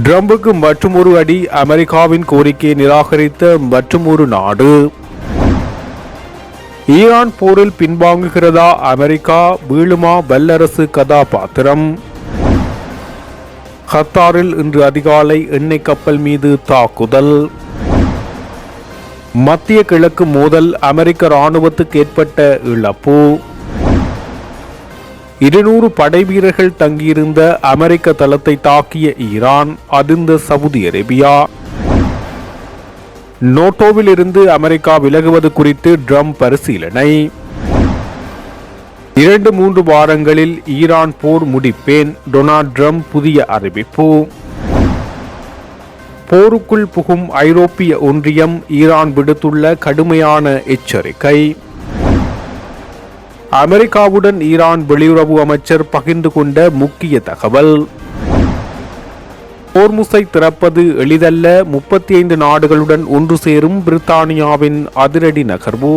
ட்ரம்புக்கு மற்றுமொரு அடி. அமெரிக்காவின் கோரிக்கையை நிராகரித்த மற்றுமொரு நாடு. ஈரான் போரில் பின்வாங்குகிறதா அமெரிக்கா? வீழுமா வல்லரசு கதாபாத்திரம்? கத்தாரில் இன்று அதிகாலை எண்ணெய் கப்பல் மீது தாக்குதல். மத்திய கிழக்கு மோதல், அமெரிக்க இராணுவத்துக்கு ஏற்பட்ட இழப்பு. 200 படை வீரர்கள் தங்கியிருந்த அமெரிக்க தளத்தை தாக்கிய ஈரான், அதிர்ந்த சவுதி அரேபியா. நேட்டோவில் இருந்து அமெரிக்கா விலகுவது குறித்து ட்ரம்ப் பரிசீலனை. 2-3 வாரங்களில் ஈரான் போர் முடிப்பேன், டொனால்ட் ட்ரம்ப் புதிய அறிவிப்பு. போருக்குள் புகும் ஐரோப்பிய ஒன்றியம், ஈரான் விடுத்துள்ள கடுமையான எச்சரிக்கை. அமெரிக்காவுடன் ஈரான் வெளியுறவு அமைச்சர் பகிர்ந்து கொண்ட முக்கிய தகவல். ஹோர்முஸை திறப்பது எளிதல்ல, 35 நாடுகளுடன் ஒன்று சேரும் பிரித்தானியாவின் அதிரடி நகர்வு.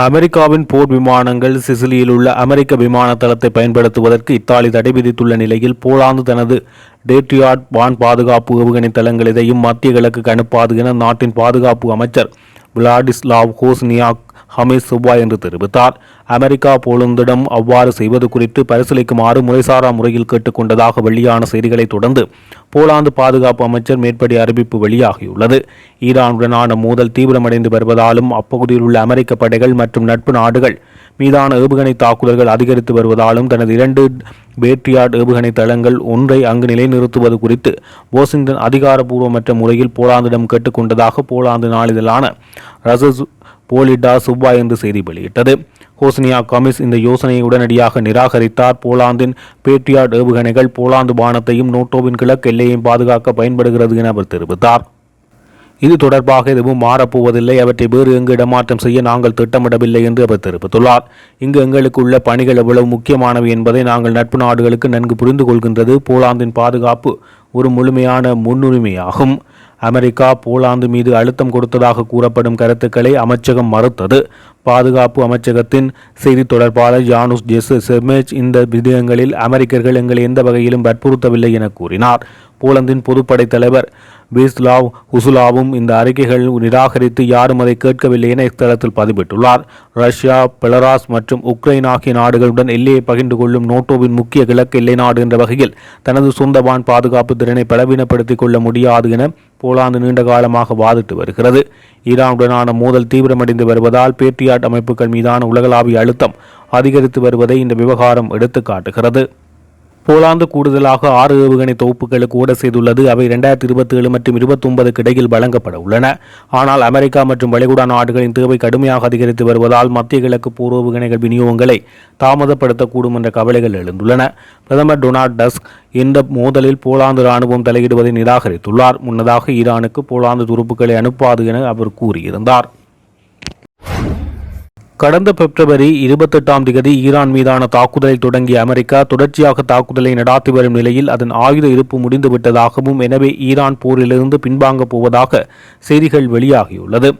அமெரிக்காவின் போர் விமானங்கள் சிசிலியில் உள்ள அமெரிக்க விமான தளத்தை பயன்படுத்துவதற்கு இத்தாலி தடை விதித்துள்ள நிலையில், போலாந்து தனது டேட்ரியாட் வான் பாதுகாப்பு ஏவுகணை தளங்கள் எதையும் மத்திய கிழக்கு அனுப்பாது என நாட்டின் பாதுகாப்பு அமைச்சர் விளாடிஸ்லாவ் ஹோஸ்னியாக் ஹமீஸ் செவ்வாய் என்று தெரிவித்தார். அமெரிக்கா போலந்திடம் அவ்வாறு செய்வது குறித்து பரிசீலிக்குமாறு முறைசாரா முறையில் கேட்டுக்கொண்டதாக வெளியான செய்திகளை தொடர்ந்து போலாந்து பாதுகாப்பு அமைச்சர் மேற்படி அறிவிப்பு வெளியாகியுள்ளது. ஈரானுடனான மோதல் தீவிரமடைந்து வருவதாலும், அப்பகுதியில் உள்ள அமெரிக்க படைகள் மற்றும் நட்பு நாடுகள் மீதான ஏவுகணை தாக்குதல்கள் அதிகரித்து வருவதாலும், தனது 2 பேட்ரியாட் ஏவுகணை தளங்கள் ஒன்றை அங்கு நிலைநிறுத்துவது குறித்து வாஷிங்டன் அதிகாரப்பூர்வமற்ற முறையில் போலாந்திடம் கேட்டுக்கொண்டதாக போலாந்து நாளிதழான ரசஸ் போலிடா செவ்வாய் என்று செய்தி வெளியிட்டது. ஹோஸ்னியா கமிஸ் இந்த யோசனையை உடனடியாக நிராகரித்தார். போலாந்தின் பேட்ரியாட் ஏவுகணைகள் போலாந்து வானத்தையும் நேட்டோவின் கிழக்கு எல்லையையும் பாதுகாக்க பயன்படுகிறது என அவர் தெரிவித்தார். இது தொடர்பாக எதுவும் மாறப்போவதில்லை, அவற்றை வேறு எங்கு இடமாற்றம் செய்ய நாங்கள் திட்டமிடவில்லை என்று அவர் தெரிவித்துள்ளார். இங்கு எங்களுக்கு உள்ள பணிகள் எவ்வளவு முக்கியமானவை என்பதை நாங்கள் நட்பு நாடுகளுக்கு நன்கு புரிந்து கொள்கின்றது. போலாந்தின் பாதுகாப்பு ஒரு முழுமையான முன்னுரிமையாகும். அமெரிக்கா போலாந்து மீது அழுத்தம் கொடுத்ததாக கூறப்படும் கருத்துக்களை அமைச்சகம் மறுத்தது. பாதுகாப்பு அமைச்சகத்தின் செய்தி தொடர்பாளர் ஜானுஸ் ஜெசெமேச் இந்த விடயங்களில் அமெரிக்கர்கள் எங்களை எந்த வகையிலும் வற்புறுத்தவில்லை என கூறினார். போலந்தின் பொதுப்படை தலைவர் வீஸ்லாவ் உசுலாவும் இந்த அறிக்கைகள் நிராகரித்து யாரும் அதை கேட்கவில்லை என இத்தலத்தில் பதிவிட்டுள்ளார். ரஷ்யா, பெலராஸ் மற்றும் உக்ரைன் ஆகிய நாடுகளுடன் எல்லையை பகிர்ந்து கொள்ளும் நேட்டோவின் முக்கிய கிழக்கு எல்லை நாடு என்ற வகையில் தனது சொந்த வான் பாதுகாப்பு திறனை பலவீனப்படுத்திக் கொள்ள முடியாது என போலாந்து நீண்ட காலமாக வாதிட்டு வருகிறது. ஈரானுடனான மோதல் தீவிரமடைந்து வருவதால் பேட்ரியாட் அமைப்புகள் மீதான உலகளாவிய அழுத்தம் அதிகரித்து வருவதை இந்த விவகாரம் எடுத்துக்காட்டுகிறது. போலாந்து கூடுதலாக 6 ஏவுகணை தொகுப்புகளுக்கு ஓட செய்துள்ளது. அவை 2027 மற்றும் 2029 இடையில் வழங்கப்பட உள்ளன. ஆனால் அமெரிக்கா மற்றும் வளைகுடா நாடுகளின் தேவை கடுமையாக அதிகரித்து வருவதால் மத்திய கிழக்கு போர் ஏவுகணைகள் விநியோகங்களை தாமதப்படுத்தக்கூடும் என்ற கவலைகள் எழுந்துள்ளன. பிரதமர் டொனால்ட் டஸ்க் இந்த மோதலில் போலாந்து இராணுவம் தலையிடுவதை நிராகரித்துள்ளார். முன்னதாக ஈரானுக்கு போலாந்து துருப்புக்களை அனுப்பாது என அவர் கூறியிருந்தார். கடந்த பிப்ரவரி 28 ஈரான் மீதான தாக்குதலை தொடங்கிய அமெரிக்கா தொடர்ச்சியாக தாக்குதலை நடாத்தி வரும் நிலையில் அதன் ஆயுத இருப்பு முடிந்துவிட்டதாகவும், எனவே ஈரான் போரிலிருந்து பின்வாங்கப் போவதாக செய்திகள் வெளியாகியுள்ளது.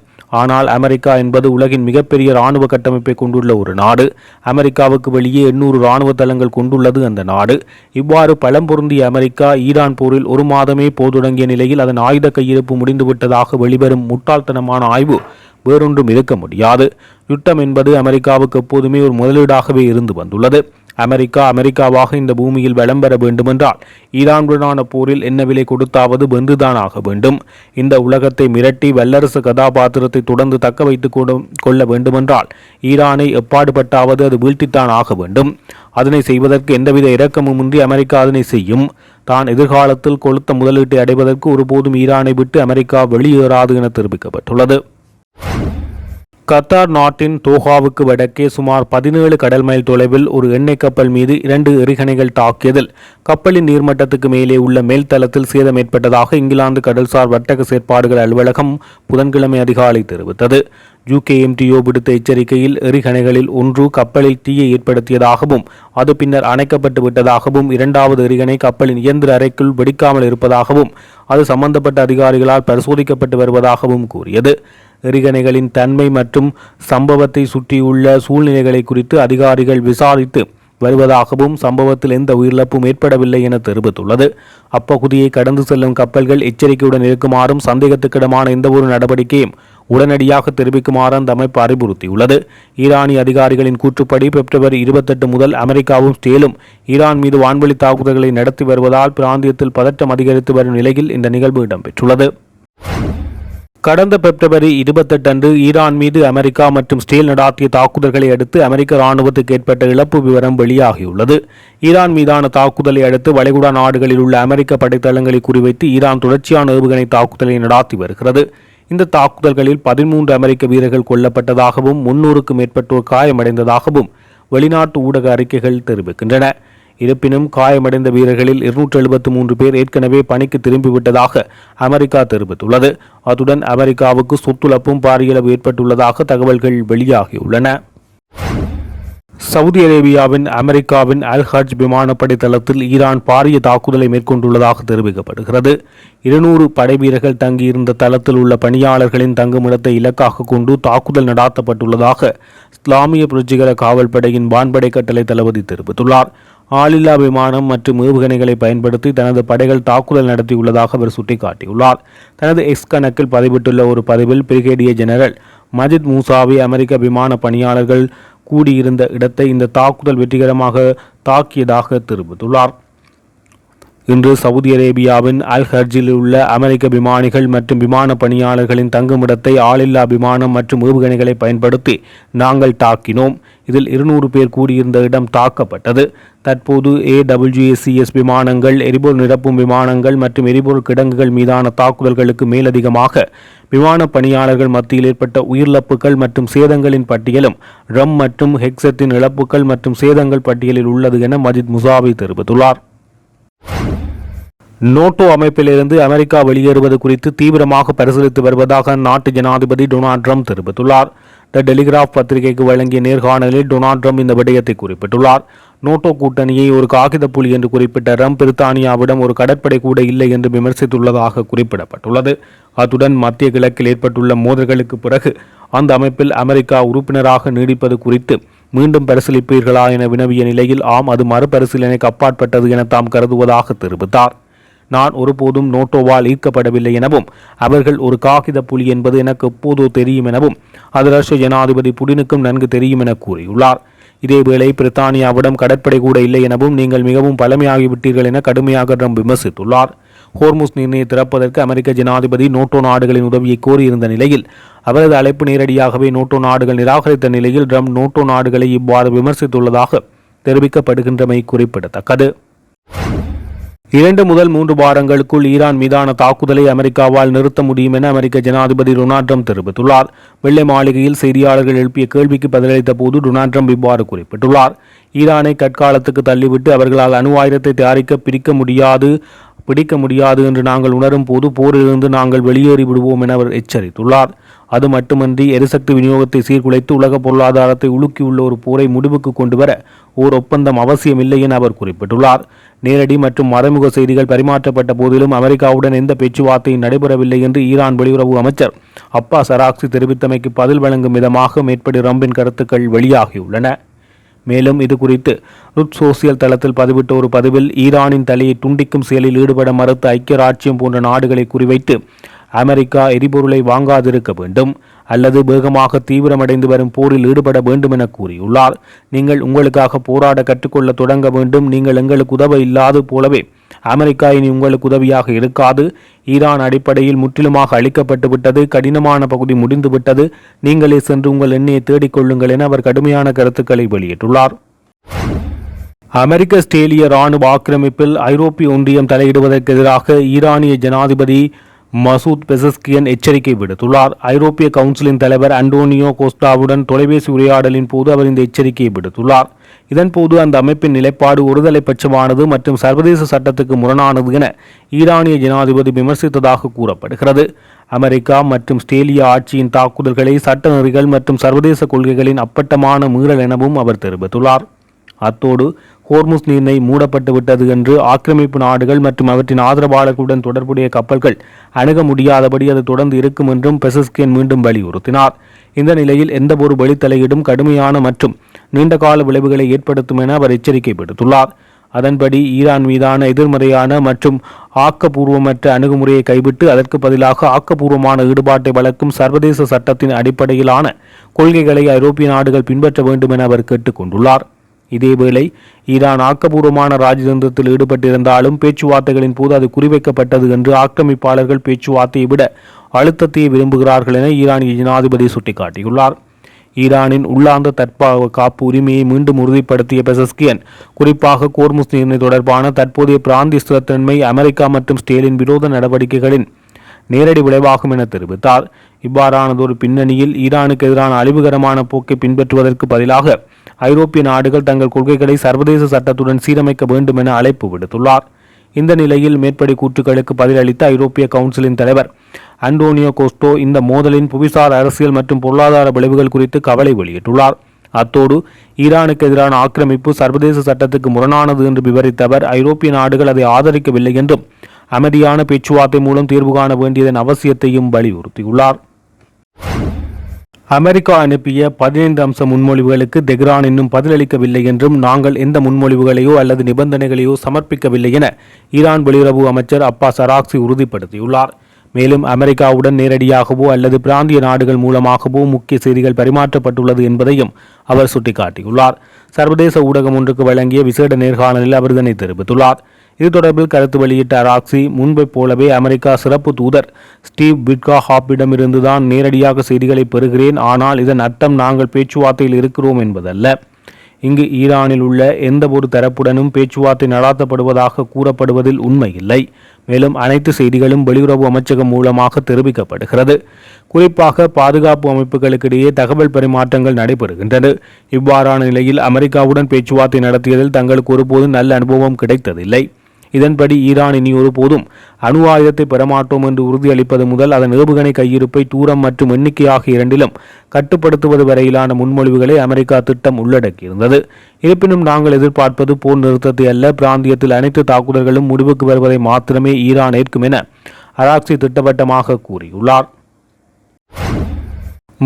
ஆனால் அமெரிக்கா என்பது உலகின் மிகப்பெரிய இராணுவ கட்டமைப்பை கொண்டுள்ள ஒரு நாடு. அமெரிக்காவுக்கு வெளியே 800 இராணுவ தளங்கள் கொண்டுள்ளது அந்த நாடு. இவ்வாறு பலம் பொருந்திய அமெரிக்கா ஈரான் போரில் 1 மாதமே போர் தொடங்கிய நிலையில் அதன் ஆயுத கையிருப்பு முடிந்துவிட்டதாக வெளிவரும் முட்டாள்தனமான ஆய்வு வேறொன்றும் இருக்க முடியாது. யுத்தம் என்பது அமெரிக்காவுக்கு எப்போதுமே ஒரு முதலீடாகவே இருந்து வந்துள்ளது. அமெரிக்காவாக இந்த பூமியில் வலம் பெற வேண்டுமென்றால் ஈரானுடனான போரில் என்ன விலை கொடுத்தாவது வென்றுதான் ஆக வேண்டும். இந்த உலகத்தை மிரட்டி வல்லரசு கதாபாத்திரத்தை தொடர்ந்து தக்க வைத்துக் கொள்ள வேண்டுமென்றால் ஈரானை எப்பாடுபட்டாவது அது வீழ்த்தித்தான் ஆக வேண்டும். அதனை செய்வதற்கு எந்தவித இரக்கமுமின்றி அமெரிக்கா அதனை செய்யும். தான் எதிர்காலத்தில் கொளுத்த முதலீட்டை அடைவதற்கு ஒருபோதும் ஈரானை விட்டு அமெரிக்கா வெளியேறாது என தெரிவிக்கப்பட்டுள்ளது. கத்தார் நாட்டின் தோஹாவுக்கு வடக்கே சுமார் 17 கடல் மைல் தொலைவில் ஒரு எண்ணெய் கப்பல் மீது 2 எறிகணைகள் தாக்கியதில் கப்பலின் நீர்மட்டத்துக்கு மேலே உள்ள மேல்தளத்தில் சேதம் ஏற்பட்டதாக இங்கிலாந்து கடல்சார் வர்த்தக செயற்பாடுகள் அலுவலகம் புதன்கிழமை அதிகாலை தெரிவித்தது. UKMTO விடுத்த எச்சரிக்கையில் எறிகணைகளில் ஒன்று கப்பலில் தீயை ஏற்படுத்தியதாகவும் அது பின்னர் அணைக்கப்பட்டு விட்டதாகவும், 2வது எறிகணை கப்பலின் இயந்திர அறைக்குள் வெடிக்காமல் இருப்பதாகவும் அது சம்பந்தப்பட்ட அதிகாரிகளால் பரிசோதிக்கப்பட்டு வருவதாகவும் கூறியது. எறிகணைகளின் தன்மை மற்றும் சம்பவத்தை சுற்றியுள்ள சூழ்நிலைகளை குறித்து அதிகாரிகள் விசாரித்து வருவதாகவும் சம்பவத்தில் எந்த உயிரிழப்பும் ஏற்படவில்லை என தெரிவித்துள்ளது. அப்பகுதியை கடந்து செல்லும் கப்பல்கள் எச்சரிக்கையுடன் இருக்குமாறும் சந்தேகத்துக்கிடமான எந்தவொரு நடவடிக்கையும் உடனடியாக தெரிவிக்குமாறு அந்த அமைப்பு அறிவுறுத்தியுள்ளது. ஈரானிய அதிகாரிகளின் கூற்றுப்படி பிப்ரவரி 28 முதல் அமெரிக்காவும் ஸ்டேலும் ஈரான் மீது வான்வழி தாக்குதல்களை நடத்தி வருவதால் பிராந்தியத்தில் பதற்றம் அதிகரித்து வரும் நிலையில் இந்த நிகழ்வு இடம்பெற்றுள்ளது. கடந்த பிப்ரவரி 28 அன்று ஈரான் மீது அமெரிக்கா மற்றும் ஸ்டேல் நடாத்திய தாக்குதல்களை அடுத்து அமெரிக்க இராணுவத்துக்கு ஏற்பட்ட இழப்பு விவரம் வெளியாகியுள்ளது. ஈரான் மீதான தாக்குதலை அடுத்து வளைகுடா நாடுகளில் உள்ள அமெரிக்க படைத்தளங்களை குறிவைத்து ஈரான் தொடர்ச்சியான ஏவுகணை தாக்குதலை நடாத்தி வருகிறது. இந்த தாக்குதல்களில் 13 அமெரிக்க வீரர்கள் கொல்லப்பட்டதாகவும் 300க்கும் மேற்பட்டோர் காயமடைந்ததாகவும் வெளிநாட்டு ஊடக அறிக்கைகள் தெரிவிக்கின்றன. இருப்பினும் காயமடைந்த வீரர்களில் 273 பேர் ஏற்கனவே பணிக்கு திரும்பிவிட்டதாக அமெரிக்கா தெரிவித்துள்ளது. அத்துடன் அமெரிக்காவுக்கு சொத்துழப்பும் பாரியளவு ஏற்பட்டுள்ளதாக தகவல்கள் வெளியாகியுள்ளன. சவுதி அரேபியாவின் அமெரிக்காவின் அல் ஹஜ் விமானப்படை தளத்தில் ஈரான் பாரிய தாக்குதலை மேற்கொண்டுள்ளதாக தெரிவிக்கப்படுகிறது. 200 படை வீரர்கள் தங்கியிருந்த தளத்தில் உள்ள பணியாளர்களின் தங்குமிடத்தை இலக்காக கொண்டு தாக்குதல் நடாத்தப்பட்டுள்ளதாக இஸ்லாமிய புரட்சிகர காவல்படையின் வான்படை கட்டளை தளபதி தெரிவித்துள்ளார். ஆளில்லா விமானம் மற்றும் ஏவுகணைகளை பயன்படுத்தி தனது படைகள் தாக்குதல் நடத்தியுள்ளதாக அவர் சுட்டிக்காட்டியுள்ளார். தனது எக்ஸ் கணக்கில் பதிவிட்டுள்ள ஒரு பதிவில் பிரிகேடியர் ஜெனரல் மஜித் மூசாவி அமெரிக்க விமான பணியாளர்கள் கூடியிருந்த இடத்தை இந்த தாக்குதல் வெற்றிகரமாக தாக்கியதாக தெரிவித்துள்ளார். இன்று சவுதி அரேபியாவின் அல் ஹர்ஜில் உள்ள அமெரிக்க விமானிகள் மற்றும் விமான பணியாளர்களின் தங்குமிடத்தை ஆளில்லா விமானம் மற்றும் ஏவுகணைகளை பயன்படுத்தி நாங்கள் தாக்கினோம். இதில் 200 பேர் கூடியிருந்த இடம் தாக்கப்பட்டது. தற்போது AWACS விமானங்கள், எரிபொருள் நிரப்பும் விமானங்கள் மற்றும் எரிபொருள் கிடங்குகள் மீதான தாக்குதல்களுக்கு மேலதிகமாக விமான பணியாளர்கள் மத்தியில் ஏற்பட்ட உயிரிழப்புகள் மற்றும் சேதங்களின் பட்டியலும் ரம் மற்றும் ஹெக்ஸத்தின் இழப்புகள் மற்றும் சேதங்கள் பட்டியலில் உள்ளது என மஜித் முசாவி தெரிவித்துள்ளார். நோட்டோ அமைப்பிலிருந்து அமெரிக்கா வெளியேறுவது குறித்து தீவிரமாக பரிசீலித்து வருவதாக அந்நாட்டு ஜனாதிபதி டொனால்ட் ட்ரம்ப் தெரிவித்துள்ளார். த டெலிகிராஃப் பத்திரிகைக்கு வழங்கிய நேர்காணலில் டொனால்ட் ட்ரம்ப் இந்த விடயத்தை குறிப்பிட்டுள்ளார். நோட்டோ கூட்டணியை ஒரு காகித புலி என்று குறிப்பிட்ட ட்ரம்ப் பிரித்தானியாவிடம் ஒரு கடற்படை கூட இல்லை என்று விமர்சித்துள்ளதாக குறிப்பிடப்பட்டுள்ளது. அத்துடன் மத்திய கிழக்கில் ஏற்பட்டுள்ள மோதல்களுக்கு பிறகு அந்த அமைப்பில் அமெரிக்கா உறுப்பினராக நீடிப்பது குறித்து மீண்டும் பரிசீலிப்பீர்களா என வினவிய நிலையில் ஆம், அது மறுபரிசீலனைக்கு அப்பாற்பட்டது என தாம் கருதுவதாக தெரிவித்தார். நான் ஒருபோதும் நோட்டோவால் ஈர்க்கப்படவில்லை எனவும் அவர்கள் ஒரு காகித புலி என்பது எனக்கு எப்போதோ தெரியும் எனவும் அது ரஷ்ய ஜனாதிபதி புடினுக்கும் நன்கு தெரியும் என கூறியுள்ளார். இதேவேளை பிரித்தானியாவிடம் கடற்படை கூட இல்லை எனவும் நீங்கள் மிகவும் பழமையாகிவிட்டீர்கள் என கடுமையாக ட்ரம்ப் விமர்சித்துள்ளார். ஹோர்முஸ் நீரினை திறப்பதற்கு அமெரிக்க ஜனாதிபதி நோட்டோ நாடுகளின் உதவியை கோரியிருந்த நிலையில் அவரது அழைப்பு நேரடியாகவே நோட்டோ நாடுகள் நிராகரித்த நிலையில் ட்ரம்ப் நோட்டோ நாடுகளை இவ்வாறு விமர்சித்துள்ளதாக தெரிவிக்கப்படுகின்றமை குறிப்பிடத்தக்கது. 2 முதல் 3 வாரங்களுக்குள் ஈரான் மீதான தாக்குதலை அமெரிக்காவால் நிறுத்த முடியும் என அமெரிக்க ஜனாதிபதி டொனால்ட் ட்ரம்ப் தெரிவித்துள்ளார். வெள்ளை மாளிகையில் செய்தியாளர்கள் எழுப்பிய கேள்விக்கு பதிலளித்த போது டொனால்ட் ட்ரம்ப் இவ்வாறு குறிப்பிட்டுள்ளார். ஈரானை கற்காலத்துக்கு தள்ளிவிட்டு அவர்களால் அணு ஆயுதத்தை தயாரிக்க பிடிக்க முடியாது என்று நாங்கள் உணரும் போது போரிலிருந்து நாங்கள் வெளியேறி விடுவோம் என அவர் எச்சரித்துள்ளார். அது மட்டுமன்றி எரிசக்தி விநியோகத்தை சீர்குலைத்து உலக பொருளாதாரத்தை உலுக்கியுள்ள ஒரு போரை முடிவுக்கு கொண்டுவர ஓர் ஒப்பந்தம் அவசியமில்லை என அவர் குறிப்பிட்டுள்ளார். நேரடி மற்றும் மறைமுக செய்திகள் பரிமாற்றப்பட்ட போதிலும் அமெரிக்காவுடன் எந்த பேச்சுவார்த்தையும் நடைபெறவில்லை என்று ஈரான் வெளியுறவு அமைச்சர் அப்பாஸ் அராக்சி தெரிவித்தமைக்கு பதில் வழங்கும் விதமாக மேற்படி ட்ரம்பின் கருத்துக்கள் வெளியாகியுள்ளன. மேலும் இது குறித்து ருட் சோசியல் தளத்தில் பதிவிட்ட ஒரு பதிவில் ஈரானின் தலையை துண்டிக்கும் செயலில் ஈடுபட மறுத்த ஐக்கிய ராச்சியம் போன்ற நாடுகளை குறிவைத்து அமெரிக்கா எரிபொருளை வாங்காதிருக்க வேண்டும் அல்லது வேகமாக தீவிரமடைந்து வரும் போரில் ஈடுபட வேண்டும் என கூறியுள்ளார். நீங்கள் உங்களுக்காக போராட கற்றுக்கொள்ள தொடங்க வேண்டும். நீங்கள் எங்களுக்கு உதவ இல்லாது போலவே அமெரிக்கா இனி உங்களுக்கு உதவியாக இருக்காது. ஈரான் அடிப்படையில் முற்றிலுமாக அழிக்கப்பட்டு விட்டது. கடினமான பகுதி முடிந்துவிட்டது. நீங்களே சென்று உங்கள் எண்ணெயை தேடிக்கொள்ளுங்கள் என அவர் கடுமையான கருத்துக்களை வெளியிட்டுள்ளார். அமெரிக்க ஸ்டேலிய இராணுவ ஆக்கிரமிப்பில் ஐரோப்பிய ஒன்றியம் தலையிடுவதற்கு எதிராக ஈரானிய ஜனாதிபதி மசூத் பெசஸ்கியன் எச்சரிக்கை விடுத்துள்ளார். ஐரோப்பிய கவுன்சிலின் தலைவர் அண்டோனியோ கோஸ்டாவுடன் தொலைபேசி உரையாடலின் போது அவர் இந்த எச்சரிக்கையை விடுத்துள்ளார். இதன்போது அந்த அமைப்பின் நிலைப்பாடு ஒருதலை பட்சமானது மற்றும் சர்வதேச சட்டத்துக்கு முரணானது என ஈரானிய ஜனாதிபதி விமர்சித்ததாக கூறப்படுகிறது. அமெரிக்கா மற்றும் ஸ்டேலிய ஆட்சியின் தாக்குதல்களை சட்ட நெறிகள் மற்றும் சர்வதேச கொள்கைகளின் அப்பட்டமான மீறல் எனவும் அவர் தெரிவித்துள்ளார். அத்தோடு ஹோர்முஸ் நீரிணை மூடப்பட்டு விட்டது என்று ஆக்கிரமிப்பு நாடுகள் மற்றும் அவற்றின் ஆதரவாளர்களுடன் தொடர்புடைய கப்பல்கள் அணுக முடியாதபடி அது தொடர்ந்து இருக்கும் என்றும் பெசஸ்கியன் மீண்டும் வலியுறுத்தினார். இந்த நிலையில் எந்தவொரு வெளித்தலையீடும் கடுமையான மற்றும் நீண்டகால விளைவுகளை ஏற்படுத்தும் என அவர் எச்சரிக்கை விடுத்துள்ளார். அதன்படி ஈரான் மீதான எதிர்மறையான மற்றும் ஆக்கப்பூர்வமற்ற அணுகுமுறையை கைவிட்டு அதற்கு பதிலாக ஆக்கப்பூர்வமான ஈடுபாட்டை வளர்க்கும் சர்வதேச சட்டத்தின் அடிப்படையிலான கொள்கைகளை ஐரோப்பிய நாடுகள் பின்பற்ற வேண்டும் என அவர் கேட்டுக்கொண்டுள்ளார். இதேவேளை ஈரான் ஆக்கப்பூர்வமான ராஜதந்திரத்தில் ஈடுபட்டிருந்தாலும் பேச்சுவார்த்தைகளின் போது அது குறிவைக்கப்பட்டது என்று ஆக்கிரமிப்பாளர்கள் பேச்சுவார்த்தையை விட அழுத்தத்தை விரும்புகிறார்கள் என ஈரானிய ஜனாதிபதி சுட்டிக்காட்டியுள்ளார். ஈரானின் உள்ளார்ந்த தற்காப்பு உரிமையை மீண்டும் உறுதிப்படுத்திய பெசஸ்கியன் குறிப்பாக கோர்முஸ் நீர்மை தொடர்பான தற்போதைய பிராந்திய ஸ்திரத்தன்மை அமெரிக்கா மற்றும் ஸ்டேலின் விரோத நடவடிக்கைகளின் நேரடி விளைவாகும் என தெரிவித்தார். இவ்வாறானதொரு பின்னணியில் ஈரானுக்கு எதிரான அழிவுகரமான போக்கை பின்பற்றுவதற்கு பதிலாக ஐரோப்பிய நாடுகள் தங்கள் கொள்கைகளை சர்வதேச சட்டத்துடன் சீரமைக்க வேண்டும் என அழைப்பு விடுத்துள்ளார். இந்த நிலையில் மேற்படி கூற்றுக்களுக்கு பதிலளித்த ஐரோப்பிய கவுன்சிலின் தலைவர் அன்டோனியோ கோஸ்டோ இந்த மோதலின் புவிசார் அரசியல் மற்றும் பொருளாதார விளைவுகள் குறித்து கவலை வெளியிட்டுள்ளார். அத்தோடு ஈரானுக்கு எதிரான ஆக்கிரமிப்பு சர்வதேச சட்டத்துக்கு முரணானது என்று விவரித்த அவர் ஐரோப்பிய நாடுகள் அதை ஆதரிக்கவில்லை என்றும் அமைதியான பேச்சுவார்த்தை மூலம் தீர்வு காண வேண்டியதன் அவசியத்தையும் வலியுறுத்தியுள்ளார். அமெரிக்கா அனுப்பிய 15 அம்ச முன்மொழிவுகளுக்கு தெஹ்ரான் இன்னும் பதிலளிக்கவில்லை என்றும் நாங்கள் எந்த முன்மொழிவுகளையோ அல்லது நிபந்தனைகளையோ சமர்ப்பிக்கவில்லை என ஈரான் வெளியுறவு அமைச்சர் அப்பாஸ் அராக்சி உறுதிப்படுத்தியுள்ளார். மேலும் அமெரிக்காவுடன் நேரடியாகவோ அல்லது பிராந்திய நாடுகள் மூலமாகவோ முக்கிய செய்திகள் பரிமாற்றப்பட்டுள்ளது என்பதையும் அவர் சுட்டிக்காட்டியுள்ளார். சர்வதேச ஊடகம் ஒன்றுக்கு வழங்கிய விசேட நேர்காணலில் அவர் இதனை தெரிவித்துள்ளார். இது தொடர்பில் கருத்து வெளியிட்ட அராக்சி முன்பை போலவே அமெரிக்கா சிறப்பு தூதர் ஸ்டீவ் விட்காஹாப்பிடமிருந்துதான் நேரடியாக செய்திகளை பெறுகிறேன். ஆனால் இதன் அர்த்தம் நாங்கள் பேச்சுவார்த்தையில் இருக்கிறோம் என்பதல்ல. இங்கு ஈரானில் உள்ள எந்த ஒரு தரப்புடனும் பேச்சுவார்த்தை நடாத்தப்படுவதாக கூறப்படுவதில் உண்மையில்லை. மேலும் அனைத்து செய்திகளும் வெளியுறவு அமைச்சகம் மூலமாக தெரிவிக்கப்படுகிறது. குறிப்பாக பாதுகாப்பு அமைப்புகளுக்கிடையே தகவல் பரிமாற்றங்கள் நடைபெறுகின்றன. இவ்வாறான நிலையில் அமெரிக்காவுடன் பேச்சுவார்த்தை நடத்தியதில் தங்களுக்கு ஒருபோதும் நல்ல அனுபவம் கிடைத்ததில்லை. இதன்படி ஈரான் இனி ஒருபோதும் அணு ஆயுதத்தை பெறமாட்டோம் என்று உறுதியளிப்பது முதல் அதன் ஏவுகணை கையிருப்பை தூரம் மற்றும் எண்ணிக்கை ஆகிய இரண்டிலும் கட்டுப்படுத்துவது வரையிலான முன்மொழிவுகளை அமெரிக்கா திட்டம் உள்ளடக்கியிருந்தது. இருப்பினும் நாங்கள் எதிர்பார்ப்பது போர் நிறுத்தத்தை அல்ல, பிராந்தியத்தில் அனைத்து தாக்குதல்களும் முடிவுக்கு வருவதை மாத்திரமே ஈரான் ஏற்கும் என அராக்சி திட்டவட்டமாக கூறியுள்ளார்.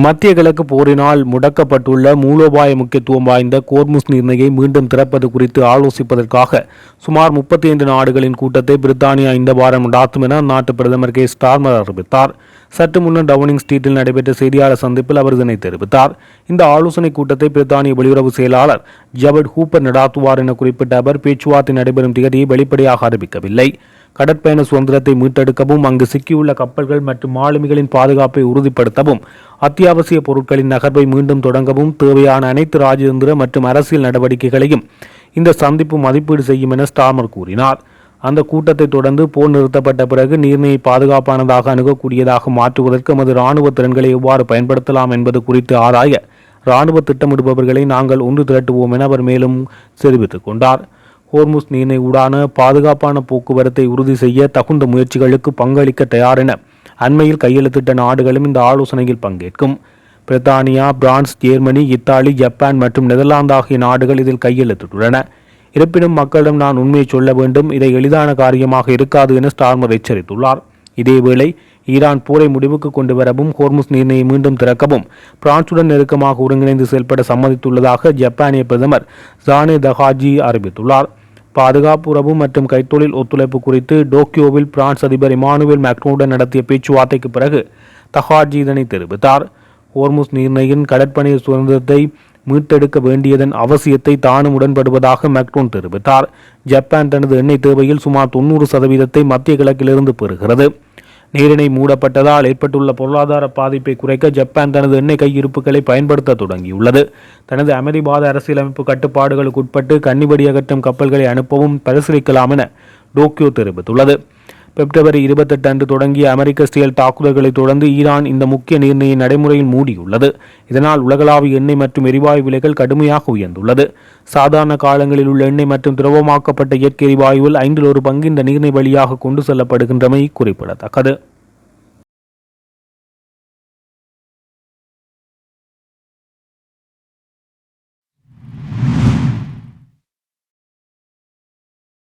மத்திய கிழக்கு போரினால் முடக்கப்பட்டுள்ள மூலோபாய முக்கியத்துவம் வாய்ந்த கோர்முஸ் நீர்மையை மீண்டும் திறப்பது குறித்து ஆலோசிப்பதற்காக சுமார் 35 நாடுகளின் கூட்டத்தை பிரித்தானியா இந்த வாரம் நடாத்தும் என அந்நாட்டு பிரதமர் கே ஸ்டார்மர் அறிவித்தார். சற்று முன்னர் டவுனிங் ஸ்ட்ரீட்டில் நடைபெற்ற செய்தியாளர் சந்திப்பில் அவர் இதனை தெரிவித்தார். இந்த ஆலோசனை கூட்டத்தை பிரித்தானிய வெளியுறவு செயலாளர் ஜவட் ஹூப்பர் நடாத்துவார் என குறிப்பிட்ட அவர் பேச்சுவார்த்தை நடைபெறும் திகதியை வெளிப்படையாக அறிவிக்கவில்லை. கடற்பயண சுதந்திரத்தை மீட்டெடுக்கவும், அங்கு சிக்கியுள்ள கப்பல்கள் மற்றும் மாலுமிகளின் பாதுகாப்பை உறுதிப்படுத்தவும், அத்தியாவசிய பொருட்களின் நகர்வை மீண்டும் தொடங்கவும் தேவையான அனைத்து ராஜதந்திர மற்றும் அரசியல் நடவடிக்கைகளையும் இந்த சந்திப்பு மதிப்பீடு செய்யும் என ஸ்டார்மர் கூறினார். அந்த கூட்டத்தை தொடர்ந்து போர் நிறுத்தப்பட்ட பிறகு நீர்மையை பாதுகாப்பானதாக அணுகக்கூடியதாக மாற்றுவதற்கு எமது இராணுவ திறன்களை எவ்வாறு பயன்படுத்தலாம் என்பது குறித்து ஆராய இராணுவ திட்டமிடுபவர்களை நாங்கள் ஒன்று திரட்டுவோம் என அவர் மேலும் தெரிவித்துக் கொண்டார். ஹோர்முஸ் நீரிணை ஊடான பாதுகாப்பான போக்குவரத்தை உறுதி செய்ய தகுந்த முயற்சிகளுக்கு பங்களிக்க தயார் என அண்மையில் கையெழுத்திட்ட நாடுகளும் இந்த ஆலோசனையில் பங்கேற்கும். பிரித்தானியா, பிரான்ஸ், ஜெர்மனி, இத்தாலி, ஜப்பான் மற்றும் நெதர்லாந்து ஆகிய நாடுகள் இதில் கையெழுத்திட்டுள்ளன. இருப்பினும் மக்களிடம் நான் உண்மையை சொல்ல வேண்டும், இதை எளிதான காரியமாக இருக்காது என ஸ்டார்மர் எச்சரித்துள்ளார். இதேவேளை ஈரான் போரை முடிவுக்கு கொண்டு வரவும், ஹோர்முஸ் நீரிணையை மீண்டும் திறக்கவும் பிரான்சுடன் நெருக்கமாக ஒருங்கிணைந்து செயல்பட சம்மதித்துள்ளதாக ஜப்பானிய பிரதமர் ஜானே தகாஜி அறிவித்துள்ளார். பாதுகாப்பு உறவு மற்றும் கைத்தொழில் ஒத்துழைப்பு குறித்து டோக்கியோவில் பிரான்ஸ் அதிபர் இமானுவேல் மேக்ரோனுடன் நடத்திய பேச்சுவார்த்தைக்கு பிறகு தகாஜி இதனை தெரிவித்தார். ஹோர்முஸ் நீரிணையின் கடற்பணி சுதந்திரத்தை மீட்டெடுக்க வேண்டியதன் அவசியத்தை தானும் உடன்படுவதாக மேக்ரோன் தெரிவித்தார். ஜப்பான் தனது எண்ணெய் தேவையில் சுமார் 90% மத்திய கிழக்கிலிருந்து பெறுகிறது. நீரிணை மூடப்பட்டதால் ஏற்பட்டுள்ள பொருளாதார பாதிப்பை குறைக்க ஜப்பான் தனது எண்ணெய் கையிருப்புகளை பயன்படுத்த தொடங்கியுள்ளது. தனது அமைதிவாத அரசியலமைப்பு கட்டுப்பாடுகளுக்கு உட்பட்டு கன்னிவடி அகற்றும் கப்பல்களை அனுப்பவும் பரிசீலிக்கலாம் என டோக்கியோ தெரிவித்துள்ளது. பிப்ரவரி 28 அன்று தொடங்கிய அமெரிக்க ஸ்டீல் தாக்குதல்களை தொடர்ந்து ஈரான் இந்த முக்கிய நீர்மையை நடைமுறையில் மூடியுள்ளது. இதனால் உலகளாவிய எண்ணெய் மற்றும் எரிவாயு விலைகள் கடுமையாக உயர்ந்துள்ளது. சாதாரண காலங்களில் உள்ள எண்ணெய் மற்றும் திரவமாக்கப்பட்ட இயற்கை எரிவாயுவில் 1/5 பங்கு இந்த நீர்மை வழியாக கொண்டு செல்லப்படுகின்றமை குறிப்பிடத்தக்கது.